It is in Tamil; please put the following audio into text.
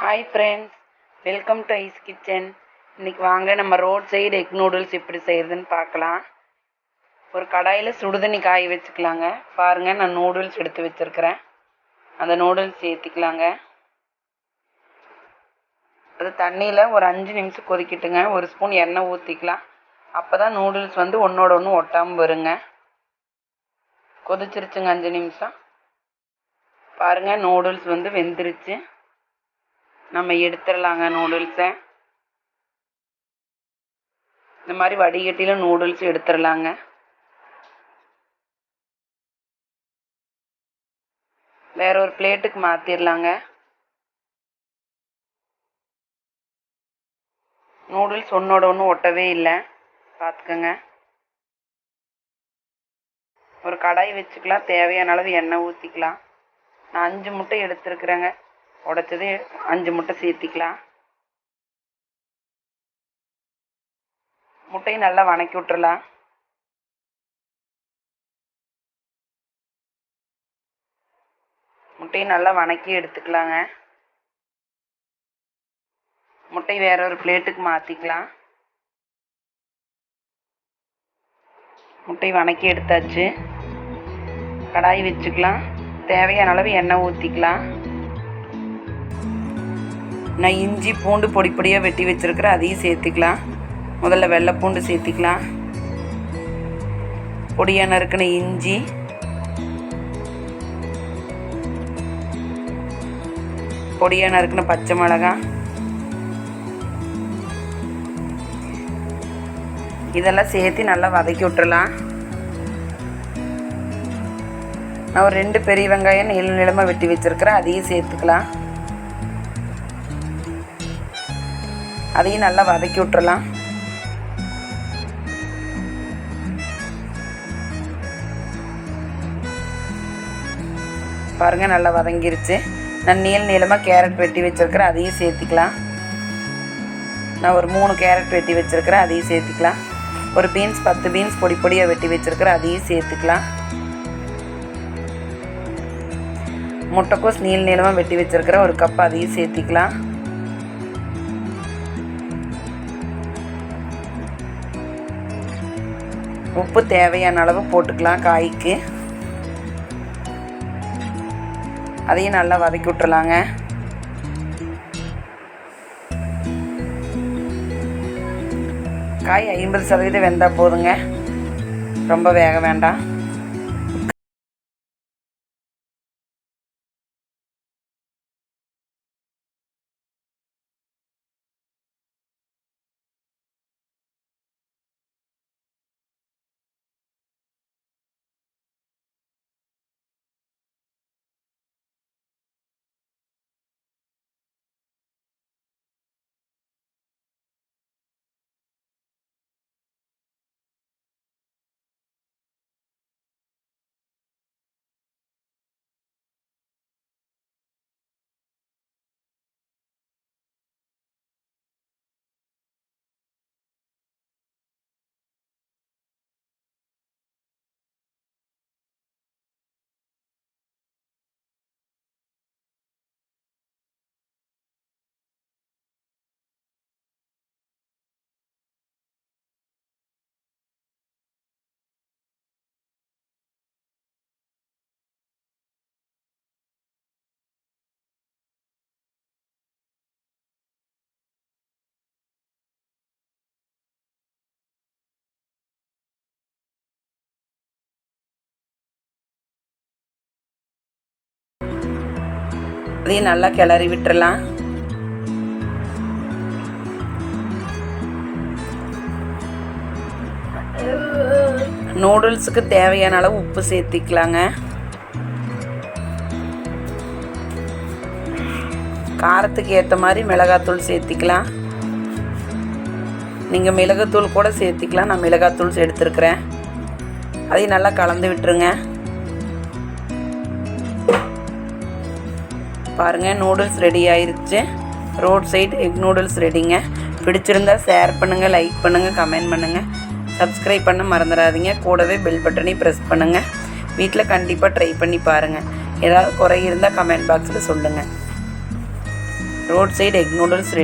Hi friends, welcome to Ice Kitchen. இன்றைக்கி வாங்க நம்ம ரோட் சைடு எக் நூடுல்ஸ் எப்படி செய்கிறதுன்னு பார்க்கலாம். ஒரு கடாயில் சுடுதண்ணி காய வச்சுக்கலாங்க. பாருங்கள், நான் நூடுல்ஸ் எடுத்து வச்சுருக்கிறேன். அந்த நூடுல்ஸ் சேர்த்திக்கலாங்க. அது தண்ணியில் ஒரு 5 நிமிஷம் கொதிக்கிட்டுங்க. ஒரு ஸ்பூன் எண்ணெய் ஊற்றிக்கலாம். அப்போ தான் நூடுல்ஸ் ஒன்றோட ஒன்று ஒட்டாமல் வருங்க. கொதிச்சிருச்சுங்க 5 நிமிஷம். பாருங்கள், நூடுல்ஸ் வெந்துருச்சு. நம்ம எடுத்துடலாங்க நூடுல்ஸை. இந்த மாதிரி வடிகட்டியில் நூடுல்ஸ் எடுத்துடலாங்க. வேற ஒரு பிளேட்டுக்கு மாற்றிடலாங்க. நூடுல்ஸ் ஒன்றோட ஒன்று ஒட்டவே இல்லை, பார்த்துக்கோங்க. ஒரு கடாய் வச்சுக்கலாம். தேவையான அளவு எண்ணெய் ஊற்றிக்கலாம். நான் 5 முட்டை எடுத்துருக்குறேங்க. உடைச்சது 5 முட்டை சேர்த்திக்கலாம். முட்டையை நல்லா வணக்கி விட்டுறலாம். முட்டையை நல்லா வணக்கி எடுத்துக்கலாங்க. முட்டை வேற ஒரு பிளேட்டுக்கு மாற்றிக்கலாம். முட்டை வணக்கி எடுத்தாச்சு. கடாய் வச்சுக்கலாம். தேவையான அளவு எண்ணெய் ஊற்றிக்கலாம். நான் இஞ்சி பூண்டு பொடி பொடியாக வெட்டி வச்சுருக்கிறேன், அதையும் சேர்த்துக்கலாம். முதல்ல வெள்ளை பூண்டு சேர்த்திக்கலாம். பொடியாக நறுக்கின இஞ்சி, பொடியாக நறுக்கின பச்சை மிளகாய், இதெல்லாம் சேர்த்து நல்லா வதக்கி விட்டுறலாம். நான் ஒரு 2 பெரிய வெங்காயம் நீளமாக வெட்டி வச்சுருக்கிறேன், அதையும் சேர்த்துக்கலாம். அதையும் நல்லா வதக்கி விட்டுறலாம். பாருங்கள், நல்லா வதங்கிருச்சு. நான் நீளமாக கேரட் வெட்டி வச்சுருக்கிறேன், அதையும் சேர்த்துக்கலாம். நான் ஒரு 3 கேரட் வெட்டி வச்சுருக்கிறேன், அதையும் சேர்த்துக்கலாம். ஒரு 10 பீன்ஸ் பொடி பொடியாக வெட்டி வச்சுருக்கிறேன், அதையும் சேர்த்துக்கலாம். முட்டைக்கோஸ் நீளமாக வெட்டி வச்சுருக்கிறேன், ஒரு கப், அதையும் சேர்த்திக்கலாம். உப்பு தேவையான அளவு போட்டுக்கலாம் காய்க்கு. அதையும் நல்லா வதக்கி விட்டுறலாங்க. காய் 50% வெந்தால் போதுங்க, ரொம்ப வேக வேண்டாம். அதையும் நல்லா கிளறி விட்டுறலாம். நூடுல்ஸுக்கு தேவையான அளவு உப்பு சேர்த்திக்கலாங்க. காரத்துக்கு ஏற்ற மாதிரி மிளகாத்தூள் சேர்த்திக்கலாம். நீங்கள் மிளகாத்தூள் கூட சேர்த்திக்கலாம். நான் மிளகாத்தூள் எடுத்துருக்கிறேன். அதையும் நல்லா கலந்து விட்டுருங்க. பாருங்கள், நூடுல்ஸ் ரெடி ஆயிருச்சு. ரோட் சைடு எக் நூடுல்ஸ் ரெடிங்க. பிடிச்சிருந்தா ஷேர் பண்ணுங்கள், லைக் பண்ணுங்கள், கமெண்ட் பண்ணுங்கள், சப்ஸ்கிரைப் பண்ண மறந்துடாதீங்க. கூடவே பெல் பட்டனையும் ப்ரெஸ் பண்ணுங்கள். வீட்டில் கண்டிப்பாக ட்ரை பண்ணி பாருங்கள். ஏதாவது குறை இருந்தால் கமெண்ட் பாக்ஸில் சொல்லுங்கள். Road side egg noodles ready.